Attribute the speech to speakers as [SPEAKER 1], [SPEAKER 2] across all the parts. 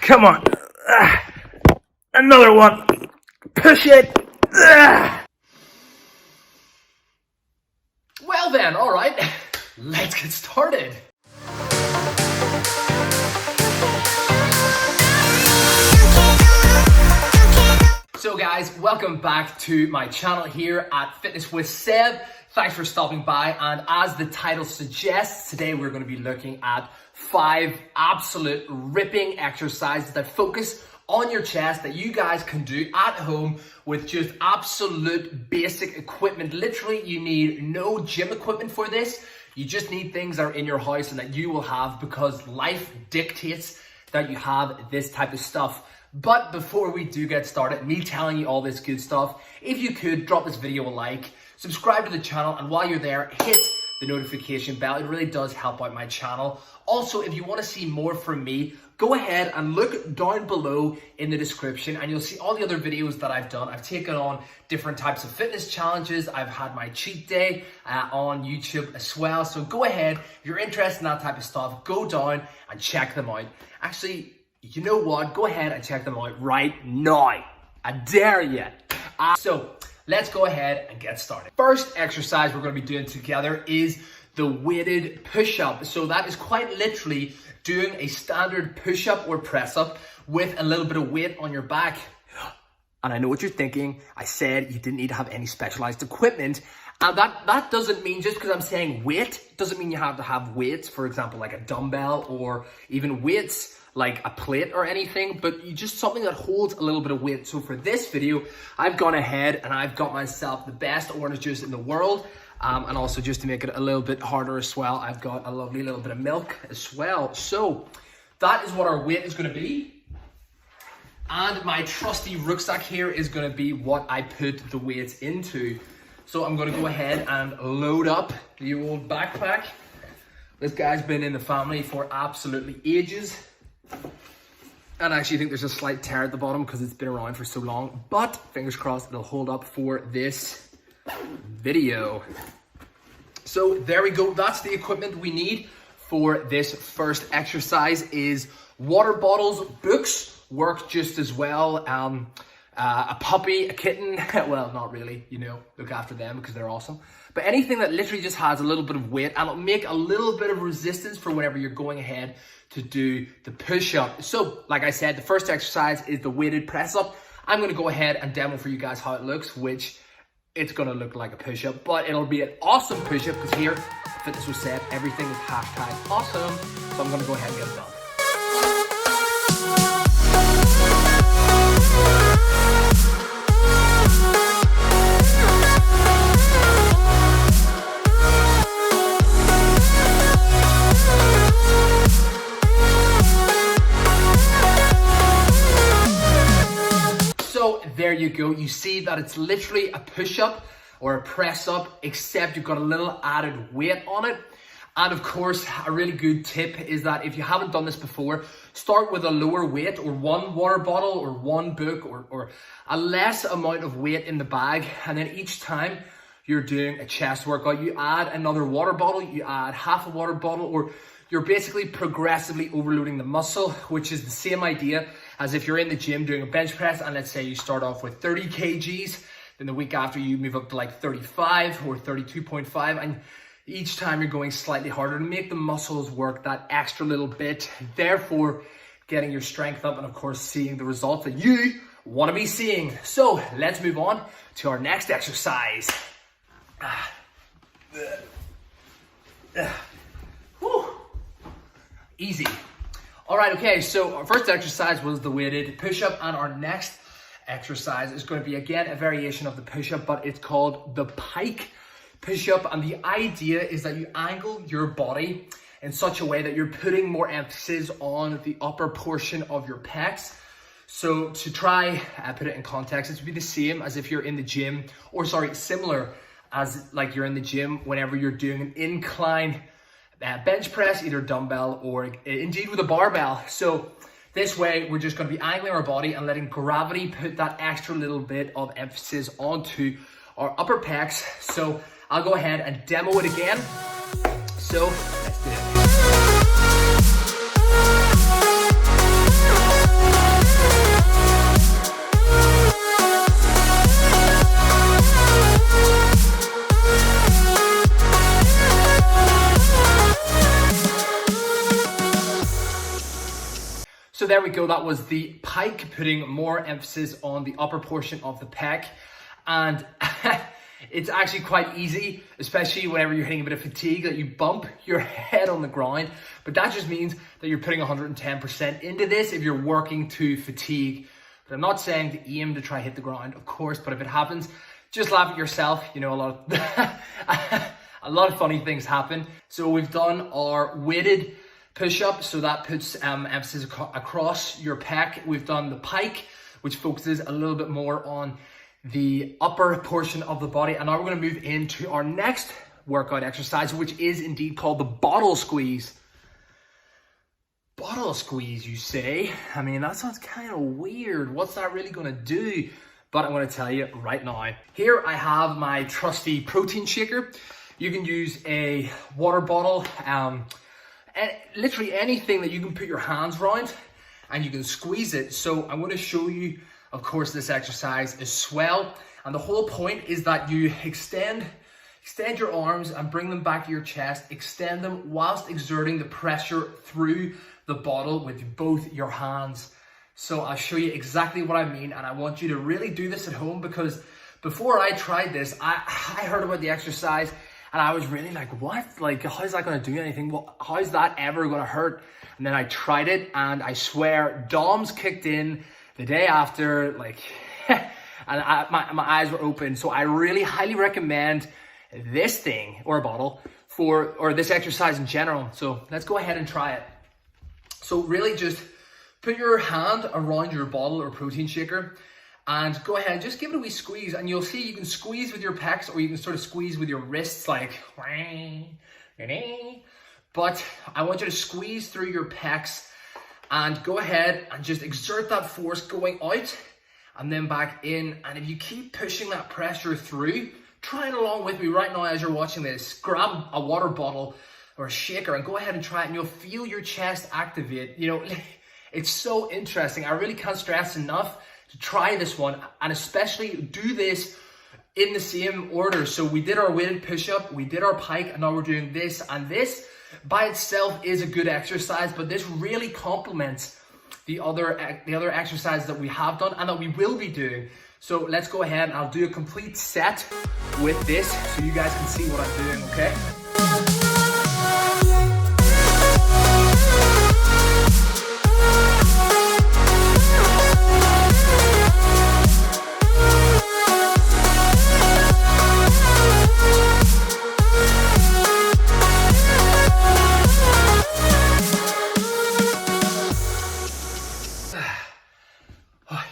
[SPEAKER 1] Come on. Another one. Push it.
[SPEAKER 2] Well then, all right, let's get started. So guys, welcome back to my channel here at Fitness with Seb. Thanks for stopping by, and as the title suggests, today we're going to be looking at 5 absolute ripping exercises that focus on your chest that you guys can do at home with just absolute basic equipment. Literally, you need no gym equipment for this. You just need things that are in your house and that you will have because life dictates that you have this type of stuff. But before we do get started, me telling you all this good stuff, if you could drop this video a like, subscribe to the channel, and while you're there, hit the notification bell. It really does help out my channel. Also, if you want to see more from me, go ahead and look down below in the description and you'll see all the other videos that I've done. I've taken on different types of fitness challenges. I've had my cheat day on YouTube as well. So go ahead, if you're interested in that type of stuff, go down and check them out. Actually, you know what? Go ahead and check them out right now. I dare you. So let's go ahead and get started. First exercise we're going to be doing together is the weighted push-up. So that is quite literally doing a standard push-up or press-up with a little bit of weight on your back. And I know what you're thinking. I said you didn't need to have any specialized equipment. And that doesn't mean, just because I'm saying weight, doesn't mean you have to have weights, for example, like a dumbbell or even weights like a plate or anything, but you just something that holds a little bit of weight. So for this video, I've gone ahead and I've got myself the best orange juice in the world. And also just to make it a little bit harder as well, I've got a lovely little bit of milk as well. So that is what our weight is going to be. And my trusty rucksack here is going to be what I put the weights into. So I'm going to go ahead and load up the old backpack. This guy's been in the family for absolutely ages. And I actually think there's a slight tear at the bottom because it's been around for so long. But fingers crossed it'll hold up for this video. So there we go. That's the equipment we need for this first exercise. Is water bottles, books work just as well. A puppy, a kitten, well, not really, you know, look after them because they're awesome. But anything that literally just has a little bit of weight and it'll make a little bit of resistance for whenever you're going ahead to do the push-up. So, like I said, the first exercise is the weighted press-up. I'm going to go ahead and demo for you guys how it looks, which it's going to look like a push-up, but it'll be an awesome push-up because here, Fitness with Seb, everything is #awesome. So I'm going to go ahead and get it done. There you go. You see that it's literally a push-up or a press-up, except you've got a little added weight on it. And of course, a really good tip is that if you haven't done this before, start with a lower weight or one water bottle or one book or a less amount of weight in the bag. And then each time you're doing a chest workout, you add another water bottle, you add half a water bottle, or you're basically progressively overloading the muscle, which is the same idea as if you're in the gym doing a bench press and let's say you start off with 30 kgs, then the week after you move up to like 35 or 32.5, and each time you're going slightly harder to make the muscles work that extra little bit, therefore getting your strength up and of course seeing the results that you want to be seeing. So let's move on to our next exercise. Easy. All right, okay, so our first exercise was the weighted push-up, and our next exercise is going to be, again, a variation of the push-up, but it's called the Pike Push Up, and the idea is that you angle your body in such a way that you're putting more emphasis on the upper portion of your pecs. So to try put it in context, it would be the same as if you're in the gym, or sorry, similar as like you're in the gym whenever you're doing an incline bench press, either dumbbell or indeed with a barbell. So this way, we're just going to be angling our body and letting gravity put that extra little bit of emphasis onto our upper pecs. So I'll go ahead and demo it again. So let's do it. there we go. That was the pike, putting more emphasis on the upper portion of the pec. And it's actually quite easy, especially whenever you're hitting a bit of fatigue, that you bump your head on the ground. But that just means that you're putting 110% into this if you're working to fatigue. But I'm not saying to aim to try hit the ground, of course, but if it happens, just laugh at yourself. You know, a lot of funny things happen. So we've done our weighted push-up, so that puts emphasis across your pec. We've done the pike, which focuses a little bit more on the upper portion of the body. And now we're going to move into our next workout exercise, which is indeed called the bottle squeeze. Bottle squeeze, you say? I mean, that sounds kind of weird. What's that really going to do? But I'm going to tell you right now. Here I have my trusty protein shaker. You can use a water bottle, literally anything that you can put your hands around and you can squeeze it. So I'm going to show you, of course, this exercise is swell. And the whole point is that you extend your arms and bring them back to your chest, extend them whilst exerting the pressure through the bottle with both your hands. So I'll show you exactly what I mean, and I want you to really do this at home, because before I tried this, I heard about the exercise and I was really like, what? Like, how's that going to do anything? Well, how's that ever going to hurt? And then I tried it, and I swear, DOMS kicked in the day after, like, and my eyes were open. So I really highly recommend this thing, or a bottle, or this exercise in general. So let's go ahead and try it. So really just put your hand around your bottle or protein shaker and go ahead and just give it a wee squeeze, and you'll see you can squeeze with your pecs, or you can sort of squeeze with your wrists, like, but I want you to squeeze through your pecs and go ahead and just exert that force going out and then back in. And if you keep pushing that pressure through, try it along with me right now as you're watching this. Grab a water bottle or a shaker and go ahead and try it, and you'll feel your chest activate. You know, it's so interesting. I really can't stress enough to try this one, and especially do this in the same order. So we did our weighted push-up, we did our pike, and now we're doing this. And this by itself is a good exercise, but this really complements the other exercises that we have done and that we will be doing. So let's go ahead and I'll do a complete set with this so you guys can see what I'm doing, okay?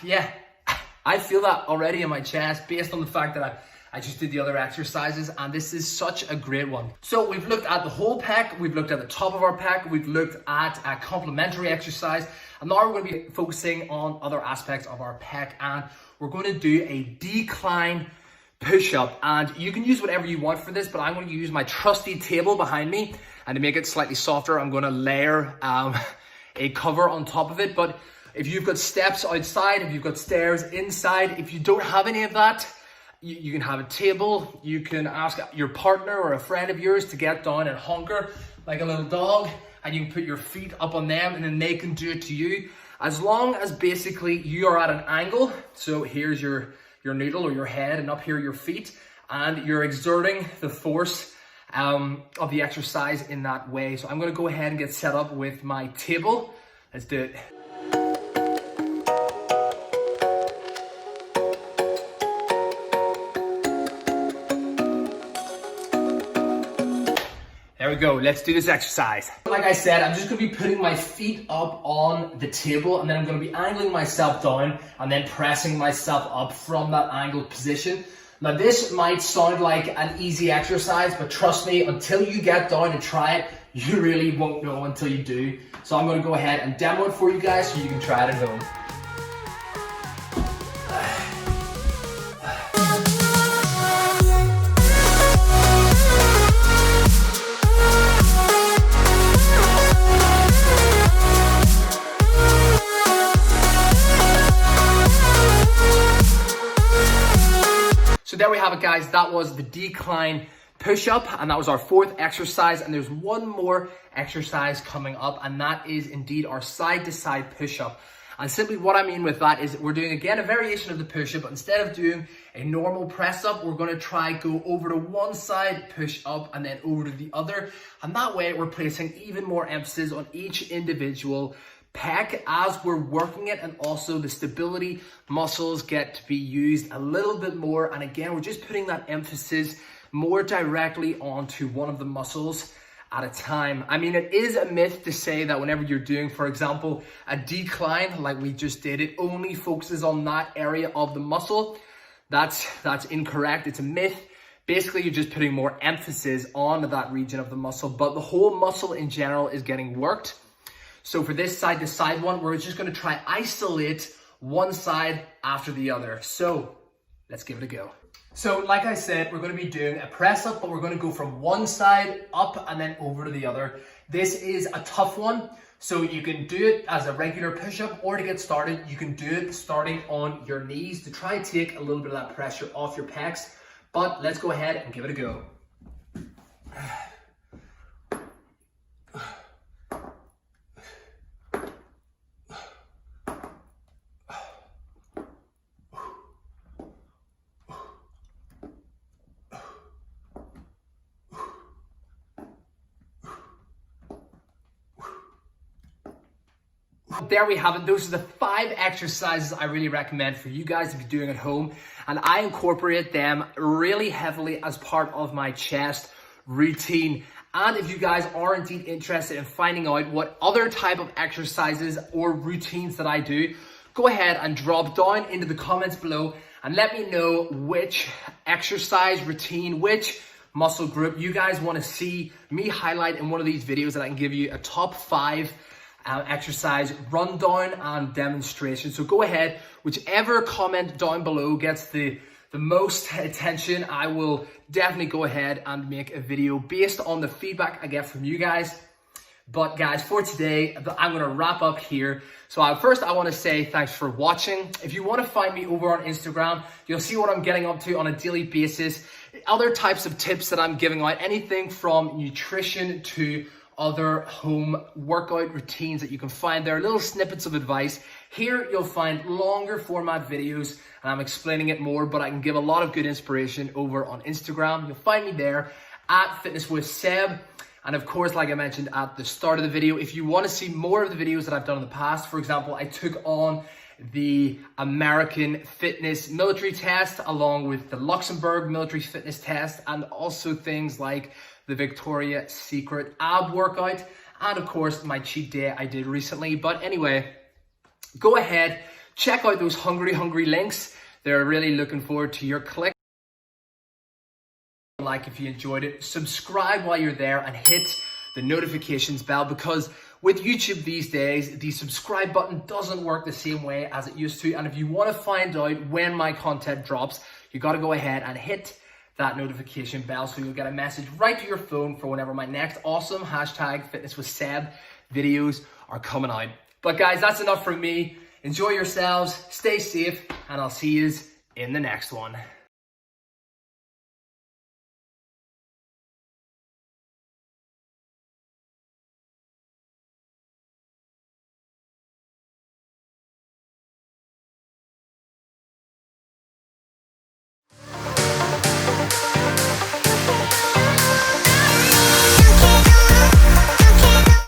[SPEAKER 2] Yeah, I feel that already in my chest based on the fact that I just did the other exercises, and this is such a great one. So we've looked at the whole pec, we've looked at the top of our pec, we've looked at a complementary exercise, and now we're going to be focusing on other aspects of our pec, and we're going to do a decline push-up. And you can use whatever you want for this, but I'm going to use my trusty table behind me, and to make it slightly softer, I'm going to layer a cover on top of it. But if you've got steps outside, if you've got stairs inside, if you don't have any of that, you can have a table. You can ask your partner or a friend of yours to get down and hunker like a little dog, and you can put your feet up on them, and then they can do it to you. As long as basically you are at an angle, so here's your noodle or your head, and up here your feet, and you're exerting the force of the exercise in that way. So I'm going to go ahead and get set up with my table. Let's do it. There we go, let's do this exercise. Like I said, I'm just gonna be putting my feet up on the table, and then I'm gonna be angling myself down and then pressing myself up from that angled position. Now this might sound like an easy exercise, but trust me, until you get down and try it, you really won't know until you do. So I'm gonna go ahead and demo it for you guys so you can try it at home. So there we have it, guys. That was the decline push up, and that was our 4th exercise. And there's one more exercise coming up, and that is indeed our side to side push up. And simply what I mean with that is we're doing again a variation of the push up, but instead of doing a normal press up, we're going to try go over to one side, push up, and then over to the other. And that way we're placing even more emphasis on each individual pec as we're working it, and also the stability muscles get to be used a little bit more. And again, we're just putting that emphasis more directly onto one of the muscles at a time. I mean, it is a myth to say that whenever you're doing, for example, a decline like we just did, it only focuses on that area of the muscle. That's incorrect. It's a myth. Basically, you're just putting more emphasis on that region of the muscle, but the whole muscle in general is getting worked. So for this side to side one, we're just going to try isolate one side after the other. So let's give it a go. So like I said, we're going to be doing a press up, but we're going to go from one side up and then over to the other. This is a tough one. So you can do it as a regular push up, or to get started, you can do it starting on your knees to try and take a little bit of that pressure off your pecs. But let's go ahead and give it a go. There we have it. Those are the 5 exercises I really recommend for you guys to be doing at home, and I incorporate them really heavily as part of my chest routine. And if you guys are indeed interested in finding out what other type of exercises or routines that I do, go ahead and drop down into the comments below and let me know which exercise routine, which muscle group you guys want to see me highlight in one of these videos, that I can give you a top 5 exercise rundown and demonstration. So go ahead, whichever comment down below gets the most attention, I will definitely go ahead and make a video based on the feedback I get from you guys. But guys, for today, I'm going to wrap up here. So first, I want to say thanks for watching. If you want to find me over on Instagram, you'll see what I'm getting up to on a daily basis. Other types of tips that I'm giving out, anything from nutrition to other home workout routines that you can find there, little snippets of advice. Here you'll find longer format videos, and I'm explaining it more, but I can give a lot of good inspiration over on Instagram. You'll find me there at Fitness with Seb. And of course, like I mentioned at the start of the video, if you want to see more of the videos that I've done in the past, for example, I took on the American fitness military test along with the Luxembourg military fitness test, and also things like the Victoria's Secret ab workout, and of course my cheat day I did recently. But anyway, go ahead, check out those hungry links. They're really looking forward to your click. Like if you enjoyed it, subscribe while you're there, and hit the notifications bell, because with YouTube these days, the subscribe button doesn't work the same way as it used to. And if you want to find out when my content drops, you got to go ahead and hit that notification bell, so you'll get a message right to your phone for whenever my next awesome #FitnessWithSeb videos are coming out. But guys, that's enough from me. Enjoy yourselves, stay safe, and I'll see you in the next one.